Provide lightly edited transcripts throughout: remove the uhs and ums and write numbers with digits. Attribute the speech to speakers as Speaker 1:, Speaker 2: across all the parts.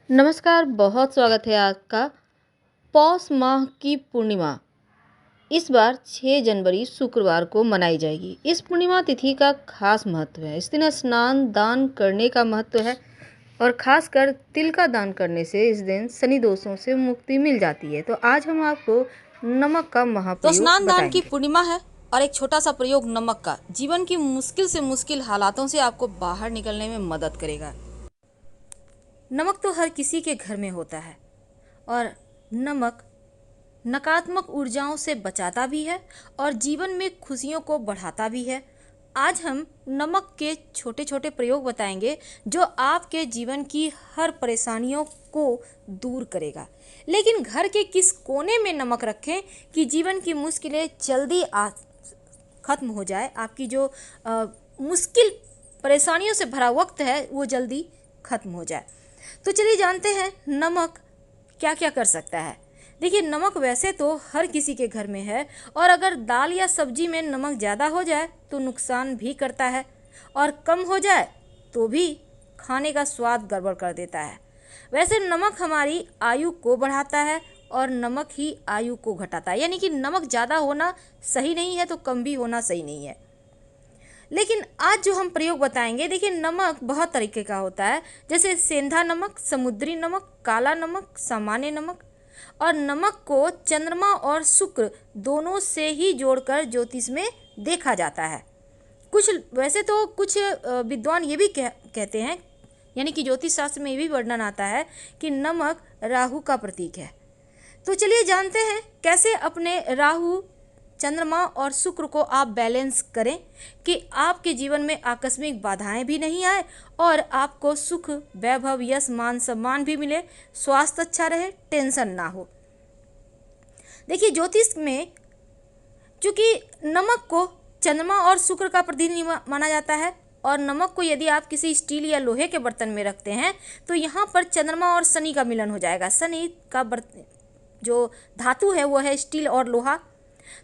Speaker 1: नमस्कार, बहुत स्वागत है आपका। पौष माह की पूर्णिमा इस बार 6 जनवरी शुक्रवार को मनाई जाएगी। इस पूर्णिमा तिथि का खास महत्व है। इस दिन स्नान दान करने का महत्व है और खासकर तिल का दान करने से इस दिन शनि दोषों से मुक्ति मिल जाती है। तो आज हम आपको नमक का
Speaker 2: तो
Speaker 1: महाप्रयोग
Speaker 2: स्नान दान की
Speaker 1: बताएंगे।
Speaker 2: पूर्णिमा है और एक छोटा सा प्रयोग नमक का जीवन की मुश्किल से मुश्किल हालातों से आपको बाहर निकलने में मदद करेगा। नमक तो हर किसी के घर में होता है और नमक नकारात्मक ऊर्जाओं से बचाता भी है और जीवन में खुशियों को बढ़ाता भी है। आज हम नमक के छोटे छोटे प्रयोग बताएंगे जो आपके जीवन की हर परेशानियों को दूर करेगा। लेकिन घर के किस कोने में नमक रखें कि जीवन की मुश्किलें जल्दी खत्म हो जाए, आपकी जो मुश्किल परेशानियों से भरा वक्त है वो जल्दी खत्म हो जाए। तो चलिए जानते हैं नमक क्या क्या कर सकता है। देखिए, नमक वैसे तो हर किसी के घर में है और अगर दाल या सब्जी में नमक ज़्यादा हो जाए तो नुकसान भी करता है और कम हो जाए तो भी खाने का स्वाद गड़बड़ कर देता है। वैसे नमक हमारी आयु को बढ़ाता है और नमक ही आयु को घटाता है, यानी कि नमक ज़्यादा होना सही नहीं है तो कम भी होना सही नहीं है। लेकिन आज जो हम प्रयोग बताएंगे, देखिए नमक बहुत तरीके का होता है, जैसे सेंधा नमक, समुद्री नमक, काला नमक, सामान्य नमक। और नमक को चंद्रमा और शुक्र दोनों से ही जोड़कर ज्योतिष में देखा जाता है। वैसे तो कुछ विद्वान ये भी कहते हैं, यानी कि ज्योतिष शास्त्र में ये भी वर्णन आता है कि नमक राहु का प्रतीक है। तो चलिए जानते हैं कैसे अपने राहु, चंद्रमा और शुक्र को आप बैलेंस करें कि आपके जीवन में आकस्मिक बाधाएं भी नहीं आए और आपको सुख, वैभव, यश, मान सम्मान भी मिले, स्वास्थ्य अच्छा रहे, टेंशन ना हो। देखिए, ज्योतिष में चूंकि नमक को चंद्रमा और शुक्र का प्रतिनिधि माना जाता है और नमक को यदि आप किसी स्टील या लोहे के बर्तन में रखते हैं तो यहाँ पर चंद्रमा और शनि का मिलन हो जाएगा। शनि का जो धातु है वो है स्टील और लोहा।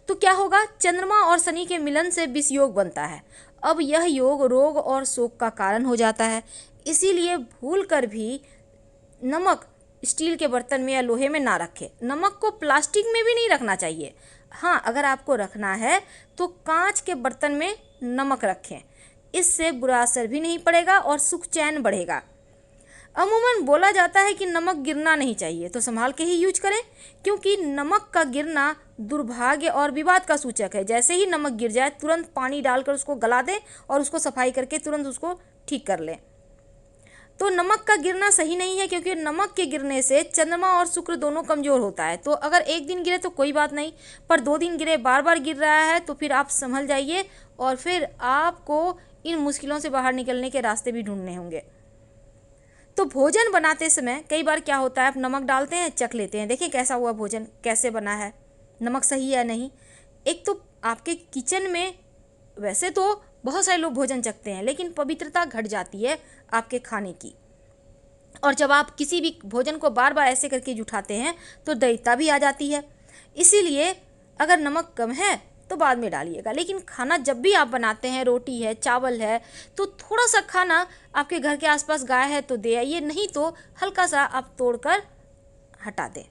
Speaker 2: तो क्या होगा, चंद्रमा और शनि के मिलन से विष योग बनता है। अब यह योग रोग और शोक का कारण हो जाता है। इसीलिए भूल कर भी नमक स्टील के बर्तन में या लोहे में ना रखें। नमक को प्लास्टिक में भी नहीं रखना चाहिए। हाँ, अगर आपको रखना है तो कांच के बर्तन में नमक रखें। इससे बुरा असर भी नहीं पड़ेगा और सुख चैन बढ़ेगा। अमूमन बोला जाता है कि नमक गिरना नहीं चाहिए, तो संभाल के ही यूज करें, क्योंकि नमक का गिरना दुर्भाग्य और विवाद का सूचक है। जैसे ही नमक गिर जाए तुरंत पानी डालकर उसको गला दें और उसको सफाई करके तुरंत उसको ठीक कर लें। तो नमक का गिरना सही नहीं है, क्योंकि नमक के गिरने से चंद्रमा और शुक्र दोनों कमजोर होता है। तो अगर एक दिन गिरे तो कोई बात नहीं, पर 2 दिन गिरे, बार बार गिर रहा है तो फिर आप संभल जाइए और फिर आपको इन मुश्किलों से बाहर निकलने के रास्ते भी ढूंढने होंगे। तो भोजन बनाते समय कई बार क्या होता है, आप नमक डालते हैं, चख लेते हैं, देखिए कैसा हुआ भोजन, कैसे बना है, नमक सही है नहीं। एक तो आपके किचन में वैसे तो बहुत सारे लोग भोजन चखते हैं, लेकिन पवित्रता घट जाती है आपके खाने की। और जब आप किसी भी भोजन को बार बार ऐसे करके उठाते हैं तो दैत्यता भी आ जाती है। इसीलिए अगर नमक कम है तो बाद में डालिएगा, लेकिन खाना जब भी आप बनाते हैं, रोटी है, चावल है, तो थोड़ा सा खाना आपके घर के आसपास गाय है तो दे आइए, नहीं तो हल्का सा आप तोड़कर हटा दें।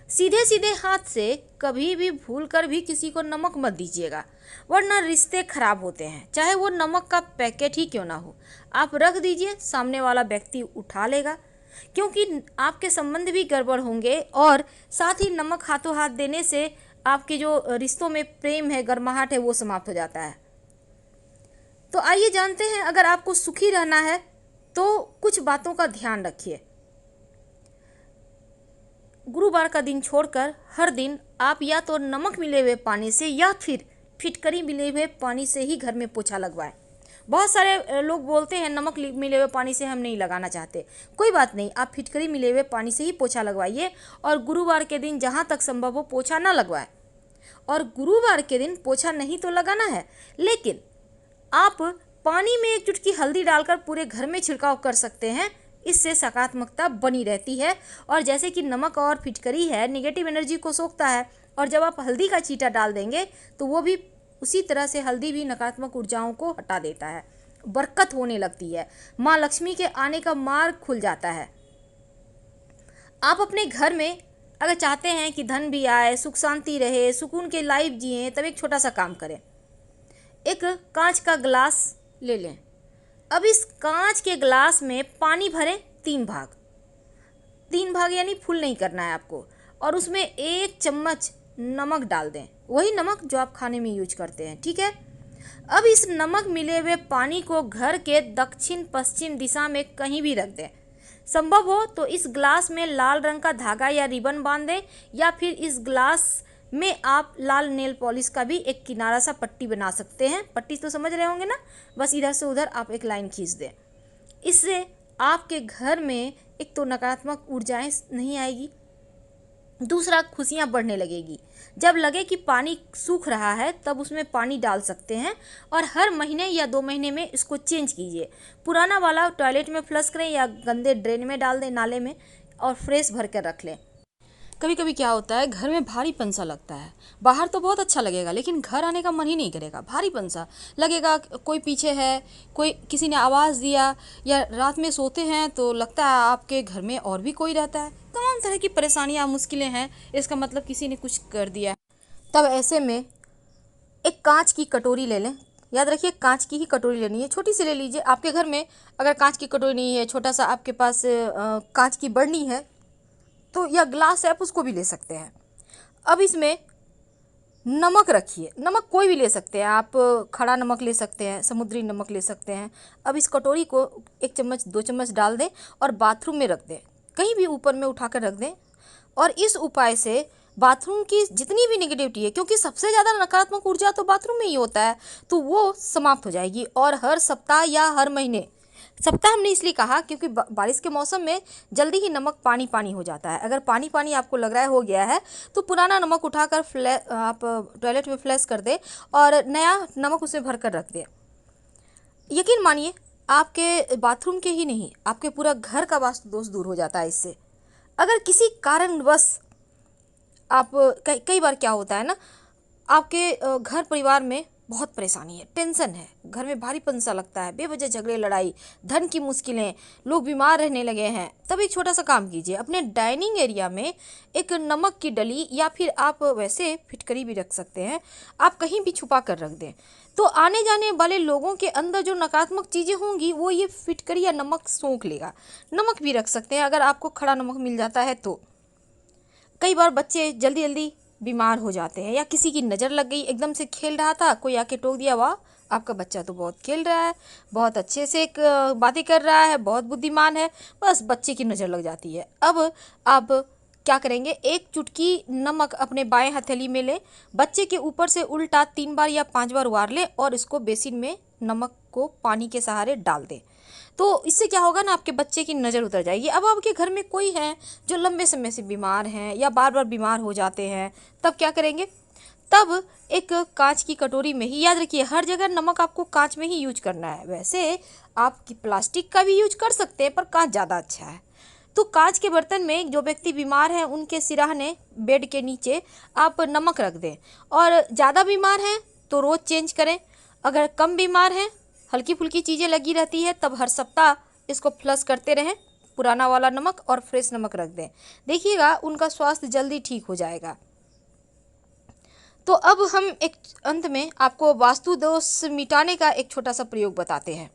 Speaker 2: सीधे सीधे हाथ से कभी भी भूल कर भी किसी को नमक मत दीजिएगा, वरना रिश्ते खराब होते हैं, चाहे वो नमक का पैकेट ही क्यों ना हो। आप रख दीजिए, सामने वाला व्यक्ति उठा लेगा, क्योंकि आपके संबंध भी गड़बड़ होंगे और साथ ही नमक हाथों हाथ देने से आपके जो रिश्तों में प्रेम है, गर्माहट है, वो समाप्त हो जाता है। तो आइए जानते हैं, अगर आपको सुखी रहना है तो कुछ बातों का ध्यान रखिए। गुरुवार का दिन छोड़कर हर दिन आप या तो नमक मिले हुए पानी से या फिर फिटकरी मिले हुए पानी से ही घर में पोछा लगवाएं। बहुत सारे लोग बोलते हैं नमक मिले हुए पानी से हम नहीं लगाना चाहते, कोई बात नहीं, आप फिटकरी मिले हुए पानी से ही पोछा लगवाइए और गुरुवार के दिन जहाँ तक संभव हो पोछा ना लगवाएं। और गुरुवार के दिन पोछा नहीं तो लगाना है, लेकिन आप पानी में एक चुटकी हल्दी डालकर पूरे घर में छिड़काव कर सकते हैं। इससे सकारात्मकता बनी रहती है और जैसे कि नमक और फिटकरी है, निगेटिव एनर्जी को सोखता है, और जब आप हल्दी का छींटा डाल देंगे तो वो भी उसी तरह से, हल्दी भी नकारात्मक ऊर्जाओं को हटा देता है, बरकत होने लगती है, माँ लक्ष्मी के आने का मार्ग खुल जाता है। आप अपने घर में अगर चाहते हैं कि धन भी आए, सुख शांति रहे, सुकून के लाइफ जिए, तब एक छोटा सा काम करें। एक कांच का ग्लास ले लें। अब इस कांच के ग्लास में पानी भरें 3 भाग, 3 भाग यानी फुल नहीं करना है आपको, और उसमें 1 चम्मच नमक डाल दें, वही नमक जो आप खाने में यूज करते हैं, ठीक है। अब इस नमक मिले हुए पानी को घर के दक्षिण पश्चिम दिशा में कहीं भी रख दें। संभव हो तो इस ग्लास में लाल रंग का धागा या रिबन बांध दें, या फिर इस ग्लास में आप लाल नेल पॉलिश का भी एक किनारा सा पट्टी बना सकते हैं। पट्टी तो समझ रहे होंगे ना, बस इधर से उधर आप एक लाइन खींच दें। इससे आपके घर में एक तो नकारात्मक ऊर्जाएं नहीं आएगी, दूसरा खुशियां बढ़ने लगेगी। जब लगे कि पानी सूख रहा है तब उसमें पानी डाल सकते हैं, और हर महीने या 2 महीने में इसको चेंज कीजिए। पुराना वाला टॉयलेट में फ्लश करें या गंदे ड्रेन में डाल दें, नाले में, और फ्रेश भर कर रख लें। कभी कभी क्या होता है, घर में भारीपन सा लगता है। बाहर तो बहुत अच्छा लगेगा, लेकिन घर आने का मन ही नहीं करेगा, भारीपन सा लगेगा। कोई पीछे है, कोई किसी ने आवाज़ दिया, या रात में सोते हैं तो लगता है आपके घर में और भी कोई रहता है। तमाम तरह की परेशानियां, मुश्किलें हैं, इसका मतलब किसी ने कुछ कर दिया है। तब ऐसे में एक कांच की कटोरी ले लें। याद रखिए, कांच की ही कटोरी लेनी है, छोटी सी ले लीजिए। आपके घर में अगर कांच की कटोरी नहीं है, छोटा सा आपके पास कांच की बर्नी है तो, या ग्लास है, आप उसको भी ले सकते हैं। अब इसमें नमक रखिए। नमक कोई भी ले सकते हैं आप, खड़ा नमक ले सकते हैं, समुद्री नमक ले सकते हैं। अब इस कटोरी को 1 चम्मच 2 चम्मच डाल दें और बाथरूम में रख दें, कहीं भी ऊपर में उठाकर रख दें। और इस उपाय से बाथरूम की जितनी भी नेगेटिविटी है, क्योंकि सबसे ज़्यादा नकारात्मक ऊर्जा तो बाथरूम में ही होता है, तो वो समाप्त हो जाएगी। और हर सप्ताह या हर महीने, सप्ताह हमने इसलिए कहा क्योंकि बारिश के मौसम में जल्दी ही नमक पानी पानी हो जाता है। अगर पानी पानी आपको लग रहा है हो गया है, तो पुराना नमक उठाकर आप टॉयलेट में फ्लैश कर दें और नया नमक उसमें भर कर रख दें। यकीन मानिए, आपके बाथरूम के ही नहीं, आपके पूरा घर का वास्तु दोष दूर हो जाता है इससे। अगर किसी कारणवश आप कई बार क्या होता है ना, आपके घर परिवार में बहुत परेशानी है, टेंशन है, घर में भारीपन सा लगता है, बेवजह झगड़े लड़ाई, धन की मुश्किलें, लोग बीमार रहने लगे हैं, तब एक छोटा सा काम कीजिए। अपने डाइनिंग एरिया में एक नमक की डली, या फिर आप वैसे फिटकरी भी रख सकते हैं, आप कहीं भी छुपा कर रख दें, तो आने जाने वाले लोगों के अंदर जो नकारात्मक चीज़ें होंगी वो ये फिटकरी या नमक सोख लेगा। नमक भी रख सकते हैं अगर आपको खड़ा नमक मिल जाता है तो। कई बार बच्चे जल्दी जल्दी बीमार हो जाते हैं, या किसी की नज़र लग गई, एकदम से खेल रहा था, कोई आके टोक दिया, वाह आपका बच्चा तो बहुत खेल रहा है, बहुत अच्छे से बातें कर रहा है, बहुत बुद्धिमान है, बस बच्चे की नज़र लग जाती है। अब आप क्या करेंगे, 1 चुटकी नमक अपने बाएं हथेली में लें, बच्चे के ऊपर से उल्टा 3 बार या 5 बार उबार लें, और इसको बेसिन में नमक को पानी के सहारे डाल दें। तो इससे क्या होगा ना, आपके बच्चे की नज़र उतर जाएगी। अब आपके घर में कोई है जो लंबे समय से बीमार हैं या बार बार बीमार हो जाते हैं, तब क्या करेंगे, तब एक कांच की कटोरी में ही, याद रखिए हर जगह नमक आपको कांच में ही यूज करना है। वैसे आप प्लास्टिक का भी यूज कर सकते हैं, पर कांच ज़्यादा अच्छा है। तो कांच के बर्तन में जो व्यक्ति बीमार हैं उनके सिरहाने, बेड के नीचे आप नमक रख दें। और ज़्यादा बीमार हैं तो रोज़ चेंज करें, अगर कम बीमार हैं, हल्की फुल्की चीज़ें लगी रहती है, तब हर सप्ताह इसको फ्लश करते रहें, पुराना वाला नमक और फ्रेश नमक रख दें। देखिएगा उनका स्वास्थ्य जल्दी ठीक हो जाएगा। तो अब हम एक अंत में आपको वास्तु दोष मिटाने का एक छोटा सा प्रयोग बताते हैं।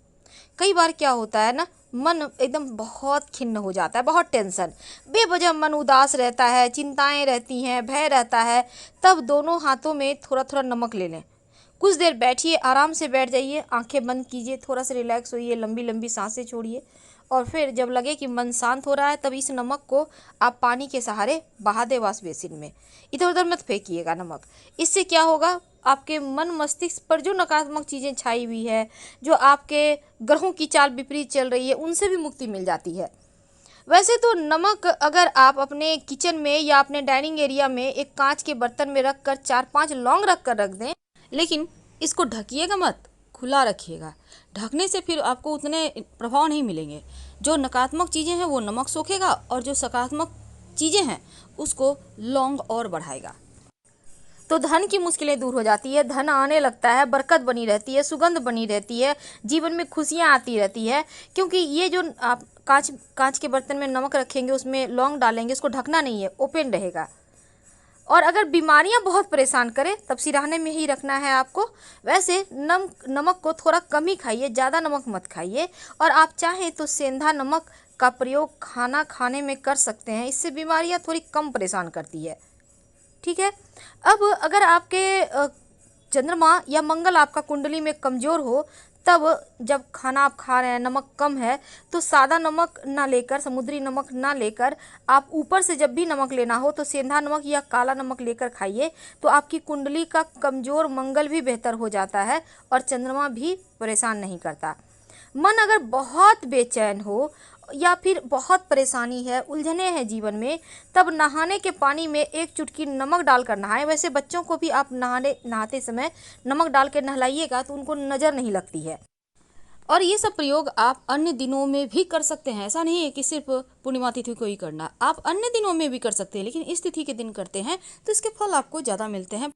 Speaker 2: कई बार क्या होता है ना, मन एकदम बहुत खिन्न हो जाता है, बहुत टेंशन, बेवजह मन उदास रहता है, चिंताएं रहती हैं, भय रहता है, तब दोनों हाथों में थोड़ा थोड़ा नमक ले लें। कुछ देर बैठिए, आराम से बैठ जाइए, आंखें बंद कीजिए, थोड़ा सा रिलैक्स होइए, लंबी लंबी सांसें छोड़िए, और फिर जब लगे कि मन शांत हो रहा है, तब इस नमक को आप पानी के सहारे बहा दें वॉश बेसिन में। इधर उधर मत फेंकिएगा नमक। इससे क्या होगा, आपके मन मस्तिष्क पर जो नकारात्मक चीज़ें छाई हुई है, जो आपके ग्रहों की चाल विपरीत चल रही है, उनसे भी मुक्ति मिल जाती है। वैसे तो नमक अगर आप अपने किचन में या अपने डाइनिंग एरिया में एक कांच के बर्तन में रख कर 4-5 लौंग रख कर रख दें, लेकिन इसको ढकिएगा मत, खुला रखिएगा। ढकने से फिर आपको उतने प्रभाव नहीं मिलेंगे। जो नकारात्मक चीज़ें हैं वो नमक सोखेगा, और जो सकारात्मक चीज़ें हैं उसको लौंग और बढ़ाएगा। तो धन की मुश्किलें दूर हो जाती है, धन आने लगता है, बरकत बनी रहती है, सुगंध बनी रहती है, जीवन में खुशियाँ आती रहती है। क्योंकि ये जो आप कांच के बर्तन में नमक रखेंगे, उसमें लौंग डालेंगे, उसको ढकना नहीं है, ओपन रहेगा। और अगर बीमारियां बहुत परेशान करें तब सिराने में ही रखना है आपको। वैसे नमक को थोड़ा कम ही खाइए, ज़्यादा नमक मत खाइए। और आप चाहें तो सेंधा नमक का प्रयोग खाना खाने में कर सकते हैं, इससे बीमारियां थोड़ी कम परेशान करती है। ठीक है। अब अगर आपके चंद्रमा या मंगल आपका कुंडली में कमज़ोर हो, तब जब खाना आप खा रहे हैं नमक कम है, तो सादा नमक ना लेकर, समुद्री नमक ना लेकर, आप ऊपर से जब भी नमक लेना हो तो सेंधा नमक या काला नमक लेकर खाइए। तो आपकी कुंडली का कमज़ोर मंगल भी बेहतर हो जाता है और चंद्रमा भी परेशान नहीं करता। मन अगर बहुत बेचैन हो या फिर बहुत परेशानी है, उलझने हैं जीवन में, तब नहाने के पानी में 1 चुटकी नमक डालकर नहाएं। वैसे बच्चों को भी आप नहाते समय नमक डाल के नहलाइएगा तो उनको नज़र नहीं लगती है। और ये सब प्रयोग आप अन्य दिनों में भी कर सकते हैं, ऐसा नहीं है कि सिर्फ पूर्णिमा तिथि को ही करना, आप अन्य दिनों में भी कर सकते हैं, लेकिन इस तिथि के दिन करते हैं तो इसके फल आपको ज़्यादा मिलते हैं।